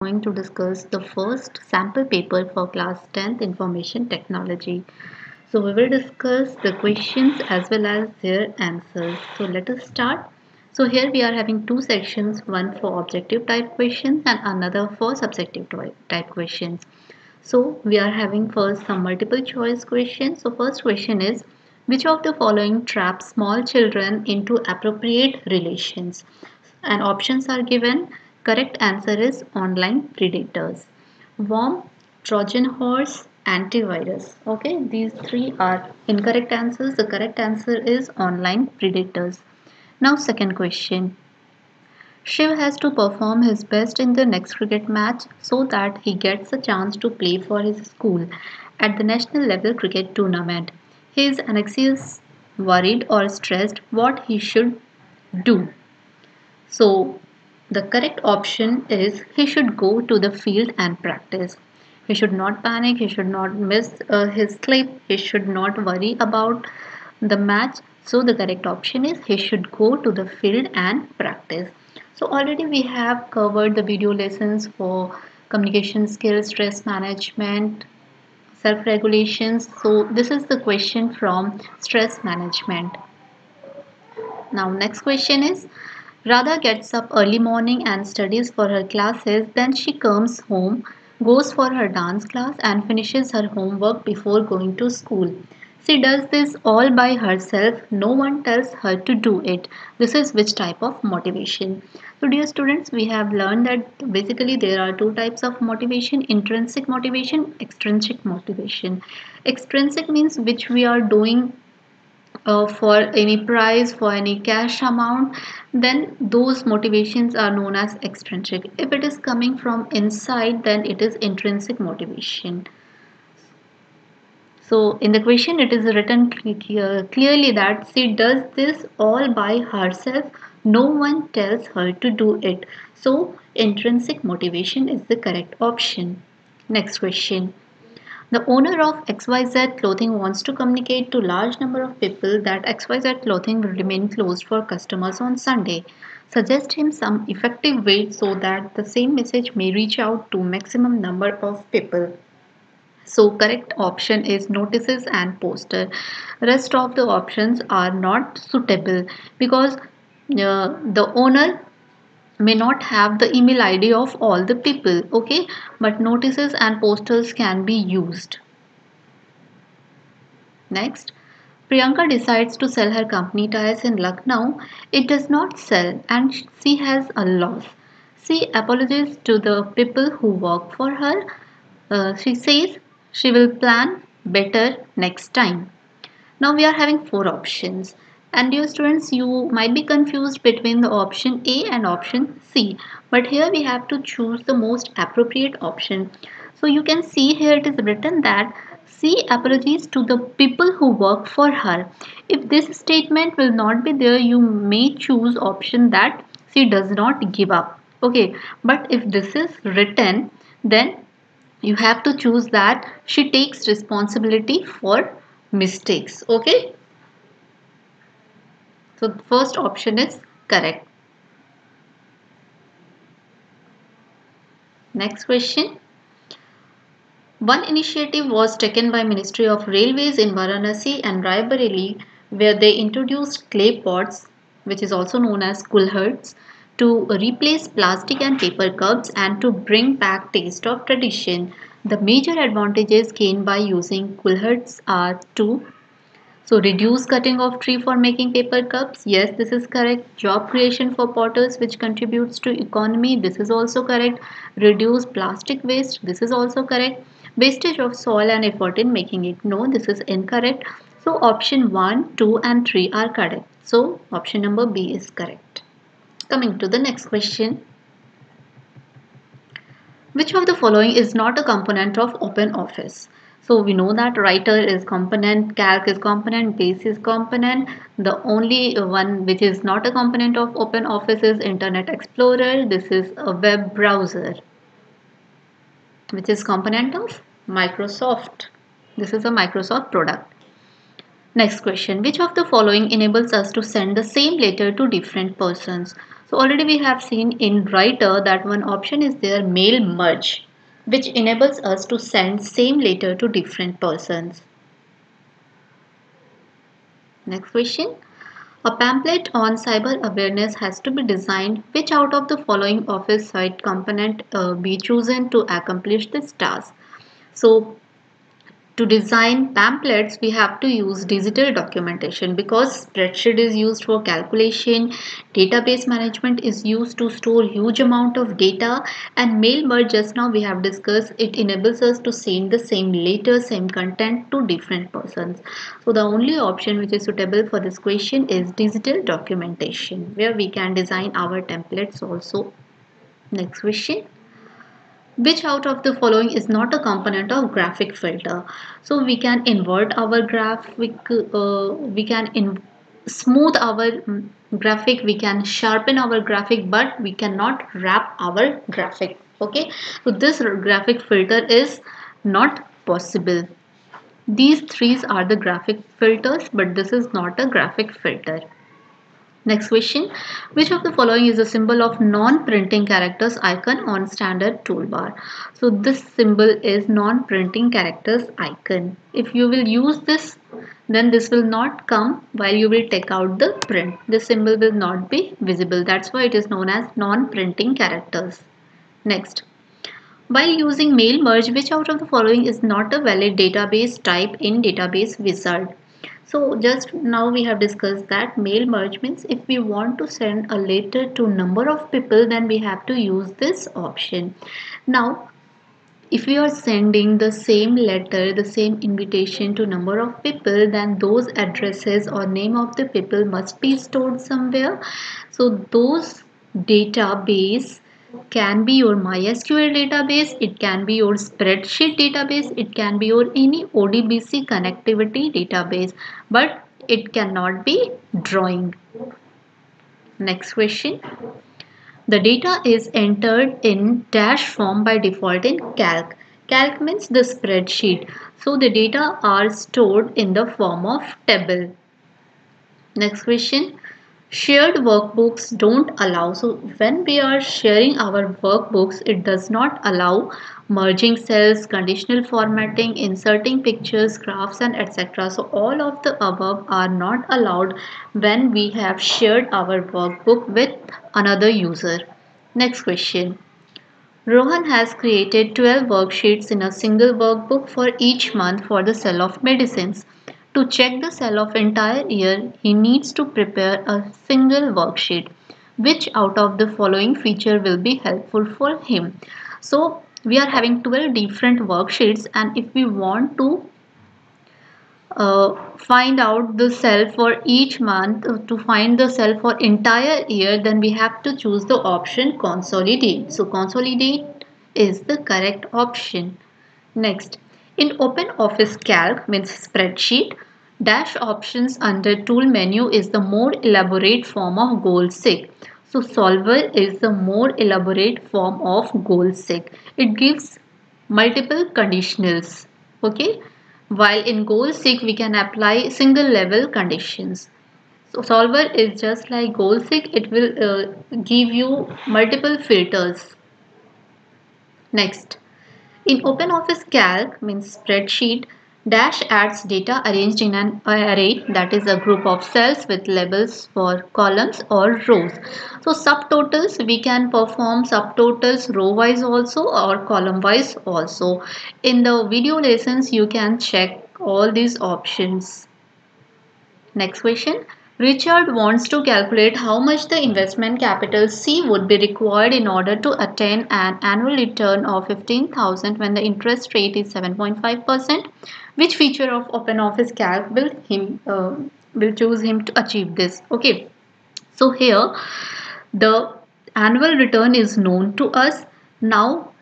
going to discuss the first sample paper for class 10th information technology. So we will discuss the questions as well as their answers. So let us start. So here we are having two sections, one for objective type questions and another for subjective type questions. So we are having first some multiple choice questions. So first question is, which of the following traps small children into appropriate relations? And options are given. Correct answer is online predators. Worm, Trojan horse, antivirus. Okay, these three are incorrect answers. The correct answer is online predators. Now second question. Shiv has to perform his best in the next cricket match so that he gets a chance to play for his school at the national level cricket tournament. He is anxious, worried, or stressed what he should do. So, the correct option is he should go to the field and practice. He should not panic, he should not miss his sleep, he should not worry about the match. So, the correct option is he should go to the field and practice. So, already we have covered the video lessons for communication skills, stress management, self regulations. So, this is the question from stress management. Now, next question is, Radha gets up early morning and studies for her classes. Then she comes home, goes for her dance class, and finishes her homework before going to school. She does this all by herself. No one tells her to do it. This is which type of motivation? So, dear students, we have learned that basically there are two types of motivation: intrinsic motivation, extrinsic motivation. Extrinsic means which we are doing for any prize, for any cash amount, then those motivations are known as extrinsic. If it is coming from inside, then it is intrinsic motivation. So in the question it is written clearly that she does this all by herself. No one tells her to do it. So intrinsic motivation is the correct option. Next question. The owner of XYZ Clothing wants to communicate to large number of people that XYZ Clothing will remain closed for customers on Sunday. Suggest him some effective way so that the same message may reach out to maximum number of people. So correct option is notices and poster. Rest of the options are not suitable because the owner may not have the email ID of all the people, okay, but notices and posters can be used. Next, Priyanka decides to sell her company tires in Lucknow. It does not sell and she has a loss. She apologizes to the people who work for her. She says she will plan better next time. Now we are having four options. And dear students, you might be confused between the option A and option C. But here we have to choose the most appropriate option. So you can see here it is written that C apologies to the people who work for her. If this statement will not be there, you may choose option that she does not give up. Okay, but if this is written, then you have to choose that she takes responsibility for mistakes. Okay, so the first option is correct. Next question. One initiative was taken by Ministry of Railways in Varanasi and Raebareli where they introduced clay pots, which is also known as kulhards, to replace plastic and paper cups and to bring back taste of tradition. The major advantages gained by using kulhards are to reduce cutting of tree for making paper cups. Yes, this is correct. Job creation for potters, which contributes to economy. This is also correct. Reduce plastic waste. This is also correct. Wastage of soil and effort in making it. No, this is incorrect. So option 1, 2 and 3 are correct. So option number B is correct. Coming to the next question. Which of the following is not a component of OpenOffice? So we know that writer is component, calc is component, base is component. The only one which is not a component of OpenOffice is Internet Explorer. This is a web browser which is component of Microsoft. This is a Microsoft product. Next question. Which of the following enables us to send the same letter to different persons? So So already we have seen in writer that one option is there, mail merge, which enables us to send same letter to different persons. Next question. A pamphlet on cyber awareness has to be designed. Which out of the following office site component be chosen to accomplish this task? So to design pamphlets, we have to use digital documentation because spreadsheet is used for calculation, database management is used to store huge amount of data, and mail merge, just now we have discussed, it enables us to send the same letter, same content to different persons. So the only option which is suitable for this question is digital documentation, where we can design our templates also. Next question. Which out of the following is not a component of graphic filter? So we can invert our graphic, we can smooth our graphic, we can sharpen our graphic, but we cannot wrap our graphic. Okay, so this graphic filter is not possible. These three are the graphic filters, but this is not a graphic filter. Next question. Which of the following is a symbol of non-printing characters icon on standard toolbar? So this symbol is non-printing characters icon. If you will use this, then this will not come while you will take out the print. This symbol will not be visible. That's why it is known as non-printing characters. Next. While using mail merge, which out of the following is not a valid database type in database wizard? So just now we have discussed that mail merge means if we want to send a letter to number of people, then we have to use this option. Now if we are sending the same letter, the same invitation to number of people, then those addresses or name of the people must be stored somewhere. So those database can be your MySQL database, it can be your spreadsheet database, it can be your any ODBC connectivity database, but it cannot be drawing. Next question. The data is entered in dash form by default in Calc. Calc means the spreadsheet. So the data are stored in the form of table. Next question. Shared workbooks don't allow. So when we are sharing our workbooks, it does not allow merging cells, conditional formatting, inserting pictures, graphs and etc. So all of the above are not allowed when we have shared our workbook with another user. Next question. Rohan has created 12 worksheets in a single workbook for each month for the sale of medicines. To check the sale of entire year, he needs to prepare a single worksheet. Which out of the following feature will be helpful for him? So we are having 12 different worksheets, and if we want to find out the cell for each month, to find the cell for entire year, then we have to choose the option consolidate. So consolidate is the correct option. Next, in Open Office Calc means spreadsheet, dash options under tool menu is the more elaborate form of goal seek. So solver is the more elaborate form of goal seek. It gives multiple conditionals. Okay, while in goal seek we can apply single level conditions. So solver is just like goal seek, it will give you multiple filters. Next, in OpenOffice Calc means spreadsheet, dash adds data arranged in an array, that is a group of cells with labels for columns or rows. So subtotals, we can perform subtotals row wise also or column wise also. In the video lessons you can check all these options. Next question. Richard wants to calculate how much the investment capital C would be required in order to attain an annual return of 15,000 when the interest rate is 7.5%. Which feature of OpenOffice Calc will choose him to achieve this? Okay. So here the annual return is known to us. Now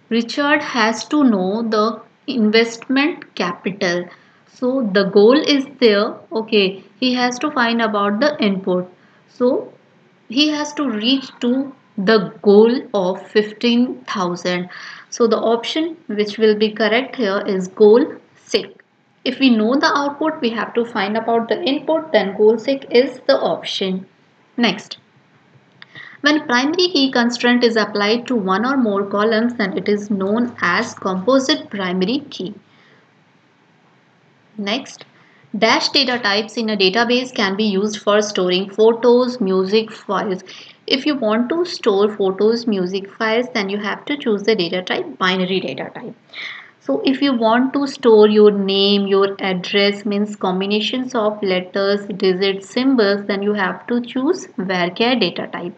Richard has to know the investment capital. So the goal is there. Okay, he has to find about the input. So he has to reach to the goal of 15,000. So the option which will be correct here is goal 6. If we know the output, we have to find about the input, then goal 6 is the option. Next. When primary key constraint is applied to one or more columns, then it is known as composite primary key. Next, dash data types in a database can be used for storing photos, music files. If you want to store photos, music files, then you have to choose the data type, binary data type. So if you want to store your name, your address, means combinations of letters, digits, symbols, then you have to choose varchar data type.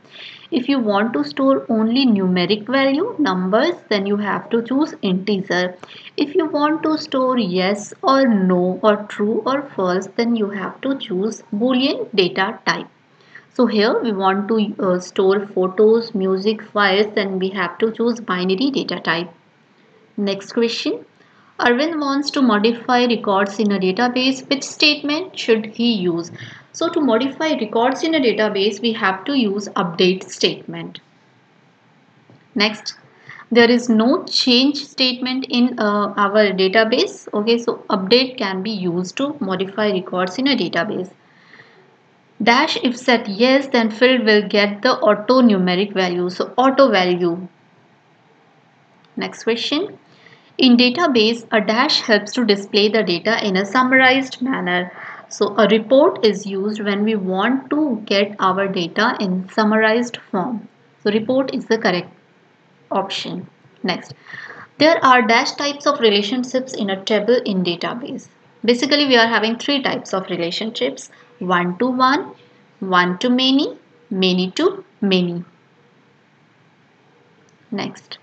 If you want to store only numeric value, numbers, then you have to choose integer. If you want to store yes or no or true or false, then you have to choose boolean data type. So here we want to store photos, music files, then we have to choose binary data type. Next question. Arvind wants to modify records in a database. Which statement should he use? So to modify records in a database, we have to use update statement. Next, there is no change statement in our database. Okay, so update can be used to modify records in a database. Dash if set yes, then field will get the auto numeric value. So auto value. Next question. In database, a dash helps to display the data in a summarized manner. So a report is used when we want to get our data in summarized form. So report is the correct option. Next, there are dash types of relationships in a table in database. Basically, we are having three types of relationships: one to one, one to many to many. Next.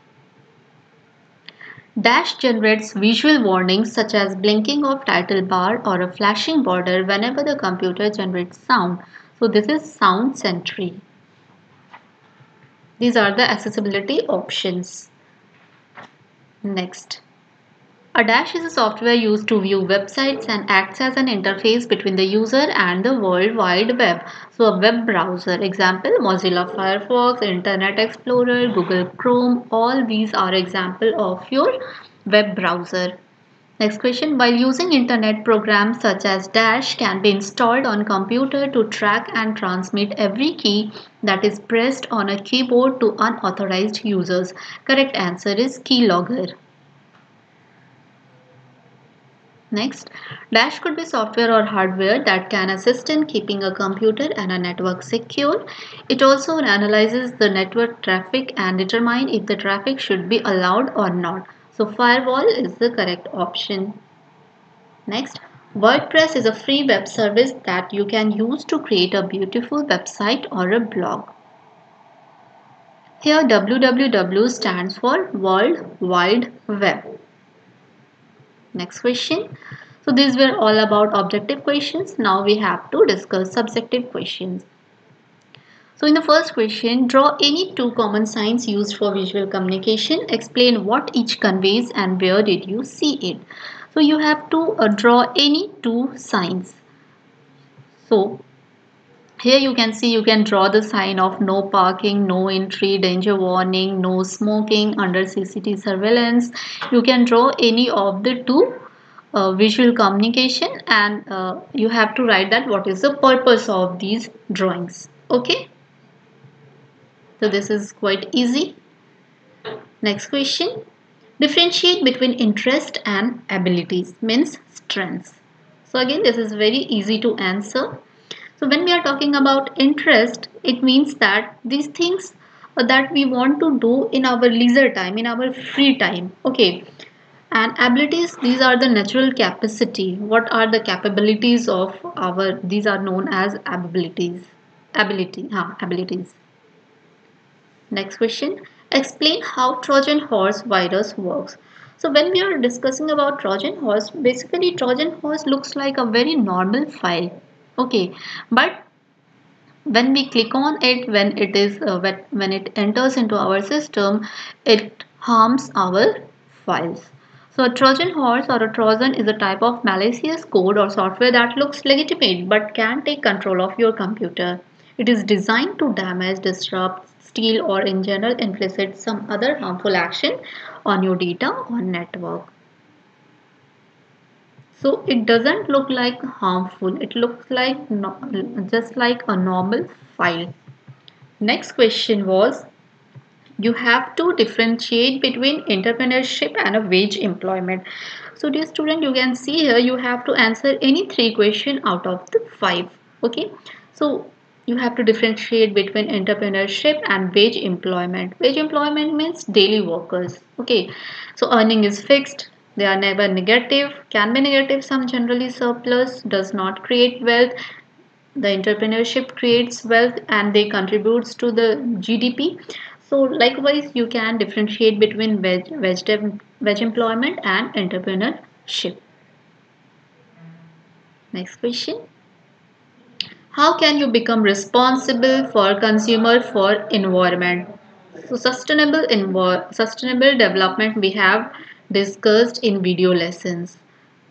Dash generates visual warnings such as blinking of title bar or a flashing border whenever the computer generates sound. So this is sound sentry. These are the accessibility options. Next. A dash is a software used to view websites and acts as an interface between the user and the World Wide Web. So a web browser, example Mozilla Firefox, Internet Explorer, Google Chrome, all these are example of your web browser. Next question. While using internet, programs such as Dash can be installed on computer to track and transmit every key that is pressed on a keyboard to unauthorized users. Correct answer is keylogger. Next, Dash could be software or hardware that can assist in keeping a computer and a network secure. It also analyzes the network traffic and determine if the traffic should be allowed or not. So firewall is the correct option. Next, WordPress is a free web service that you can use to create a beautiful website or a blog. Here www stands for World Wide Web. Next question. So these were all about objective questions. Now we have to discuss subjective questions. So in the first question, draw any two common signs used for visual communication. Explain what each conveys and where did you see it. So you have to draw any two signs. So here you can see, you can draw the sign of no parking, no entry, danger warning, no smoking, under CCTV surveillance. You can draw any of the two visual communication, and you have to write that what is the purpose of these drawings. Okay, so this is quite easy. Next question. Differentiate between interest and abilities, means strengths. So again, this is very easy to answer. So when we are talking about interest, it means that these things that we want to do in our leisure time, in our free time. Okay. And abilities, these are the natural capacity. What are the capabilities of our, these are known as abilities. Abilities. Next question. Explain how Trojan horse virus works. So when we are discussing about Trojan horse, basically Trojan horse looks like a very normal file. Okay, but when we click on it, when it enters into our system, it harms our files. So a Trojan horse or a Trojan is a type of malicious code or software that looks legitimate but can take control of your computer. It is designed to damage, disrupt, steal, or in general inflict some other harmful action on your data or network. So it doesn't look like harmful. It looks like just like a normal file. Next question was, you have to differentiate between entrepreneurship and a wage employment. So dear student, you can see here you have to answer any three questions out of the five. Okay, so you have to differentiate between entrepreneurship and wage employment. Wage employment means daily workers. Okay, so earning is fixed, they are never negative, can be negative, some generally surplus, does not create wealth. The entrepreneurship creates wealth and they contributes to the GDP. So likewise you can differentiate between wage employment and entrepreneurship. Next question, how can you become responsible for consumer for environment? So sustainable development we have discussed in video lessons.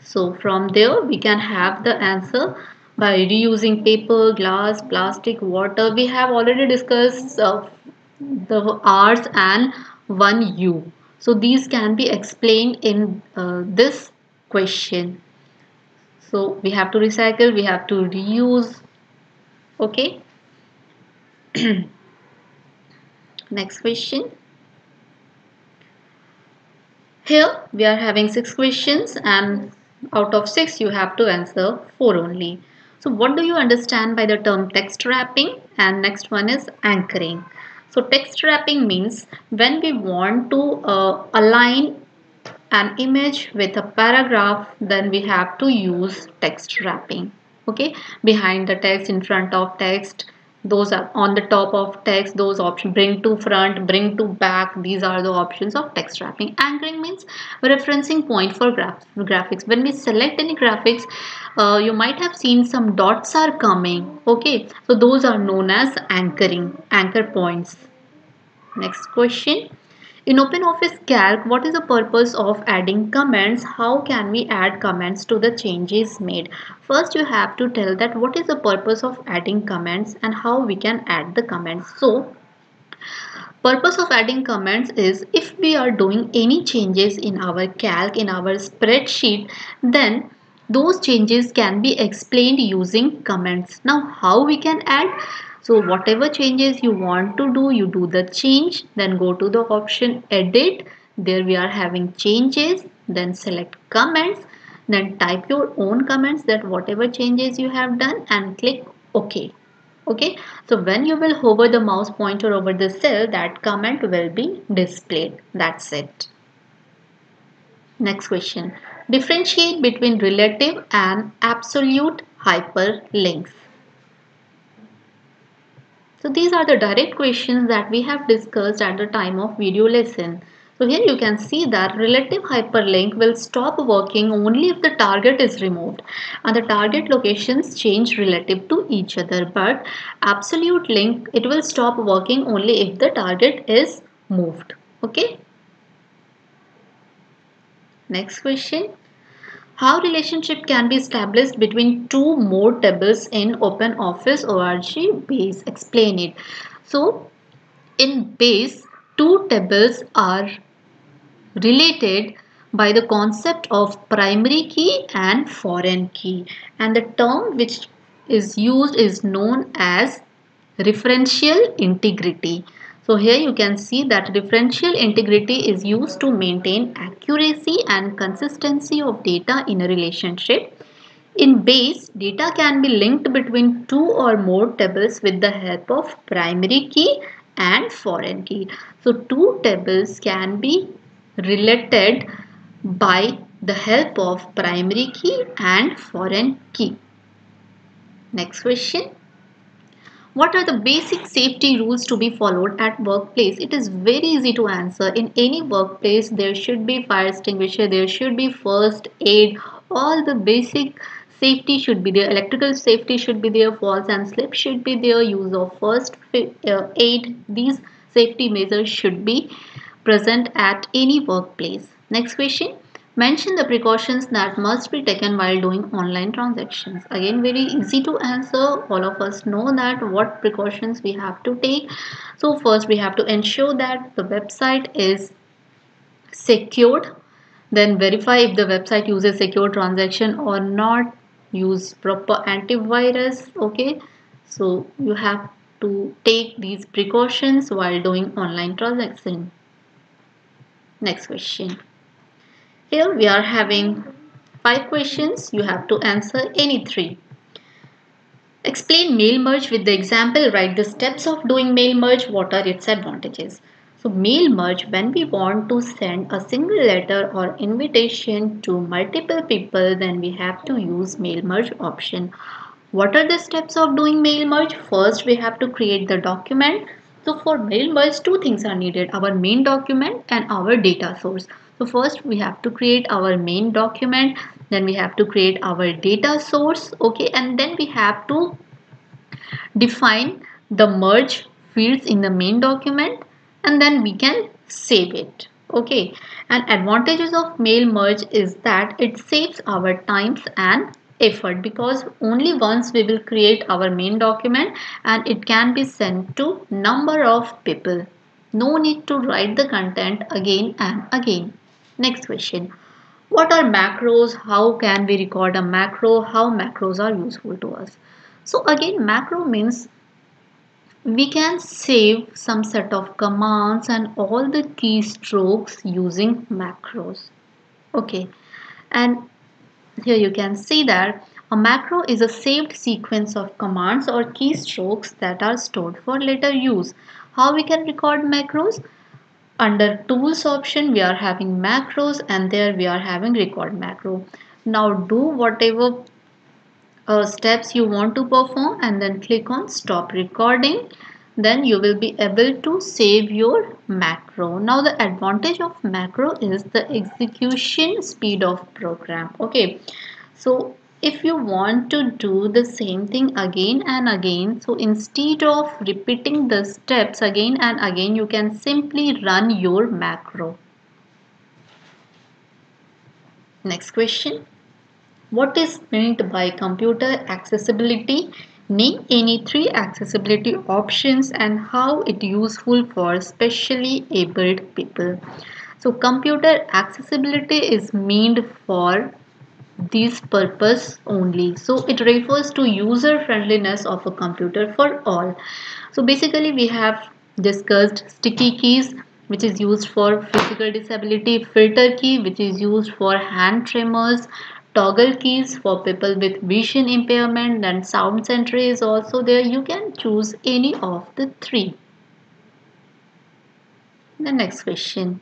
So from there we can have the answer by reusing paper, glass, plastic, water. We have already discussed the R's and one U. So these can be explained in this question. So we have to recycle, we have to reuse. Okay. Next question. Here we are having 6 questions and out of 6 you have to answer 4 only. So what do you understand by the term text wrapping? And next one is anchoring. So text wrapping means when we want to align an image with a paragraph, then we have to use text wrapping. Okay, behind the text, in front of text, those are on the top of text, those options, bring to front, bring to back, these are the options of text wrapping. Anchoring means referencing point for graphics. When we select any graphics, you might have seen some dots are coming. Okay, so those are known as anchoring, anchor points. Next question. In OpenOffice Calc, what is the purpose of adding comments? How can we add comments to the changes made? First, you have to tell that what is the purpose of adding comments and how we can add the comments. So, purpose of adding comments is if we are doing any changes in our calc, in our spreadsheet, then those changes can be explained using comments. Now, how we can add? So whatever changes you want to do, you do the change, then go to the option edit. There we are having changes, then select comments, then type your own comments that whatever changes you have done and click OK. Okay, so when you will hover the mouse pointer over the cell, that comment will be displayed. That's it. Next question. Differentiate between relative and absolute hyperlinks. So these are the direct questions that we have discussed at the time of video lesson. So here you can see that relative hyperlink will stop working only if the target is removed and the target locations change relative to each other. But absolute link, it will stop working only if the target is moved. Okay. Next question. How relationship can be established between two more tables in OpenOffice org base? Explain it. So in base, two tables are related by the concept of primary key and foreign key, and the term which is used is known as referential integrity. So here you can see that differential integrity is used to maintain accuracy and consistency of data in a relationship. In base, data can be linked between two or more tables with the help of primary key and foreign key. So two tables can be related by the help of primary key and foreign key. Next question. What are the basic safety rules to be followed at workplace? It is very easy to answer. In any workplace, there should be fire extinguisher, there should be first aid, all the basic safety should be there. Electrical safety should be there, falls and slip should be there, use of first aid. These safety measures should be present at any workplace. Next question. Mention the precautions that must be taken while doing online transactions. Again, very easy to answer. All of us know that what precautions we have to take. So first we have to ensure that the website is secured. Then verify if the website uses secure transaction or not. Use proper antivirus. Okay. So you have to take these precautions while doing online transaction. Next question. Here we are having 5 questions. You have to answer any 3. Explain mail merge with the example. Write the steps of doing mail merge. What are its advantages? So mail merge, when we want to send a single letter or invitation to multiple people, then we have to use mail merge option. What are the steps of doing mail merge? First, we have to create the document. So for mail merge, 2 things are needed, our main document and our data source. So first we have to create our main document, then we have to create our data source, okay, and then we have to define the merge fields in the main document, and then we can save it, okay. And advantages of mail merge is that it saves our times and effort, because only once we will create our main document and it can be sent to number of people. No need to write the content again and again. Next question. What are macros? How can we record a macro? How macros are useful to us? So again, macro means we can save some set of commands and all the keystrokes using macros. Okay, and here you can see that a macro is a saved sequence of commands or keystrokes that are stored for later use. How we can record macros? Under tools option we are having macros, and there we are having record macro. Now do whatever steps you want to perform and then click on stop recording. Then you will be able to save your macro. Now the advantage of macro is the execution speed of program. Okay, so if you want to do the same thing again and again, so instead of repeating the steps again and again, you can simply run your macro. Next question. What is meant by computer accessibility? Name any 3 accessibility options and how it useful for specially abled people. So computer accessibility is meant for this purpose only. So it refers to user friendliness of a computer for all. So basically we have discussed sticky keys, which is used for physical disability, filter key, which is used for hand tremors, toggle keys for people with vision impairment, and sound sentry is also there. You can choose any of the 3. The next question.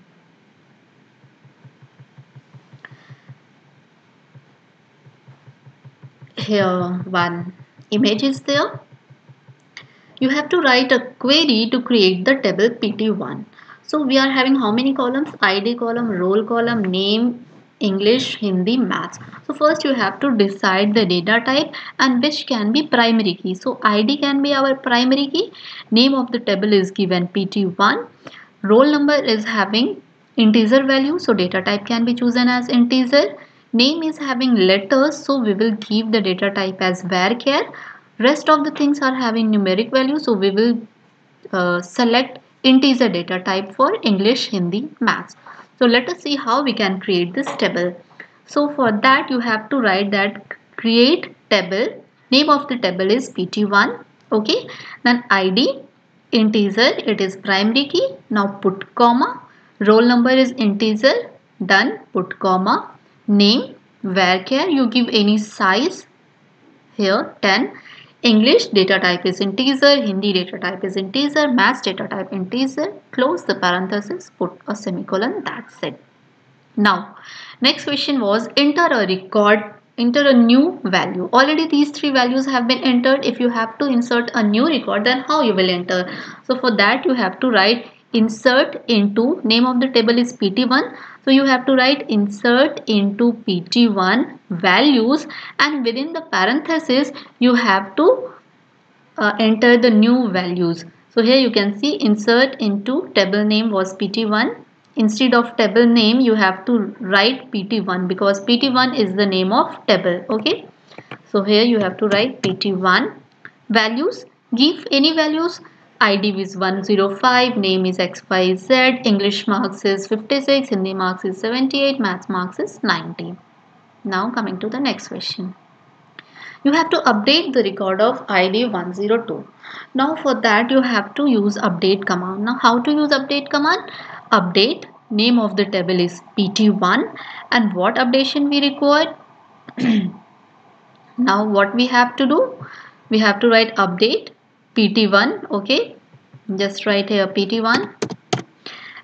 Here one image is there. You have to write a query to create the table PT1. So we are having how many columns? ID column, roll column, name, English, Hindi, maths. So first you have to decide the data type and which can be primary key. So ID can be our primary key. Name of the table is given PT1. Roll number is having integer value. So data type can be chosen as integer. Name is having letters. So we will give the data type as varchar. Rest of the things are having numeric value, so we will select integer data type for English, Hindi, maths. So let us see how we can create this table. So for that you have to write that create table. Name of the table is PT1. Okay, then ID integer, it is primary key. Now put comma. Roll number is integer. Done. Put comma. Name varchar, you give any size. Here 10. English data type is integer, Hindi data type is integer, maths data type integer. Close the parenthesis, put a semicolon, that's it. Now, next question was enter a new value. Already these 3 values have been entered. If you have to insert a new record, then how you will enter? So for that you have to write insert into, name of the table is PT1. So you have to write insert into PT1 values, and within the parenthesis you have to enter the new values. So here you can see insert into table name was PT1. Instead of table name you have to write PT1 because PT1 is the name of table. Okay, so here you have to write PT1 values. Give any values. ID is 105, name is XYZ, English marks is 56, Hindi marks is 78, Maths marks is 90. Now coming to the next question. You have to update the record of ID 102. Now for that you have to use update command. Now how to use update command? Update, name of the table is pt1, and what updation we require? Now what we have to do? We have to write update pt1. Okay, just write here pt1.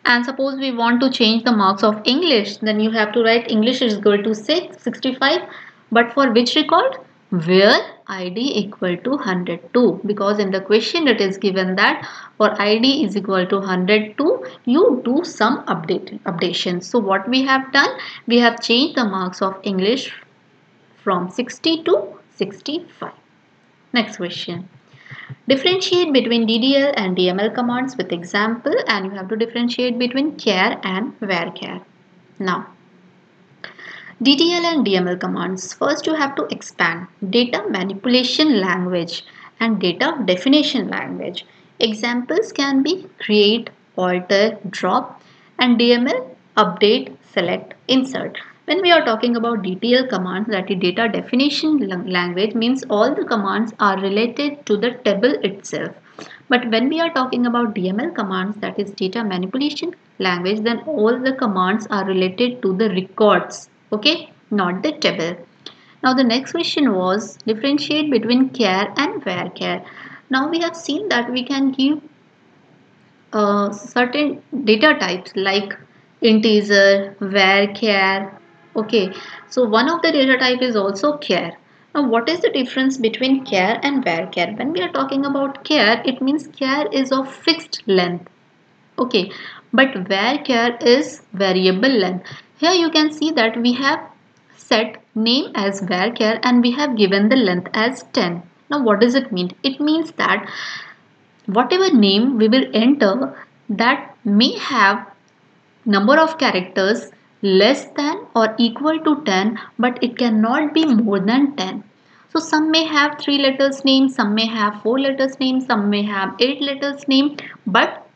And suppose we want to change the marks of English, then you have to write English is equal to 65. But for which record? Where ID equal to 102, because in the question it is given that for ID is equal to 102, you do some updations. So what we have done? We have changed the marks of English from 60 to 65. Next question. Differentiate between DDL and DML commands with example, and you have to differentiate between char and varchar. Now, DDL and DML commands. First, you have to expand data manipulation language and data definition language. Examples can be create, alter, drop, and DML update, select, insert. When we are talking about DTL commands, that is data definition language, means all the commands are related to the table itself. But when we are talking about DML commands, that is data manipulation language, then all the commands are related to the records, okay, not the table. Now the next question was differentiate between char and varchar. Now we have seen that we can give certain data types like integer, varchar. Okay, so one of the data type is also char. Now what is the difference between char and varchar? When we are talking about char, it means char is of fixed length. Okay, but varchar is variable length. Here you can see that we have set name as varchar and we have given the length as 10. Now what does it mean? It means that whatever name we will enter, that may have number of characters less than or equal to 10, but it cannot be more than 10. So some may have 3 letters name, some may have 4 letters name, some may have 8 letters name, but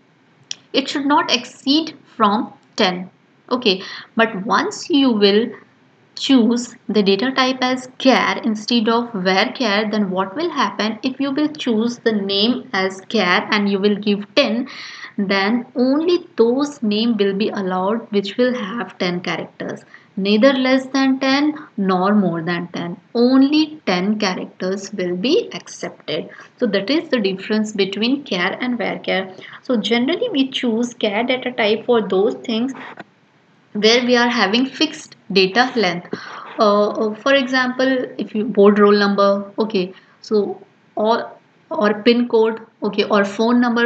it should not exceed from 10. Okay, but once you will choose the data type as char instead of varchar, then what will happen? If you will choose the name as char and you will give 10, then only those name will be allowed which will have 10 characters, neither less than 10 nor more than 10. Only 10 characters will be accepted. So that is the difference between char and varchar. So generally we choose char data type for those things where we are having fixed data length. For example, if you board roll number, okay, so or pin code, okay, or phone number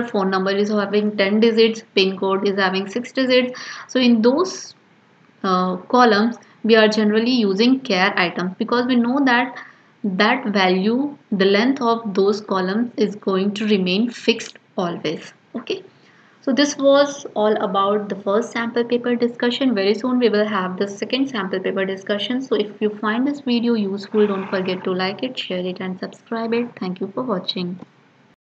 is having 10 digits, pin code is having 6 digits. So in those columns we are generally using char items, because we know that that value, the length of those columns is going to remain fixed always. Okay, so this was all about the first sample paper discussion. Very soon we will have the second sample paper discussion. So if you find this video useful, don't forget to like it, share it and subscribe it. Thank you for watching.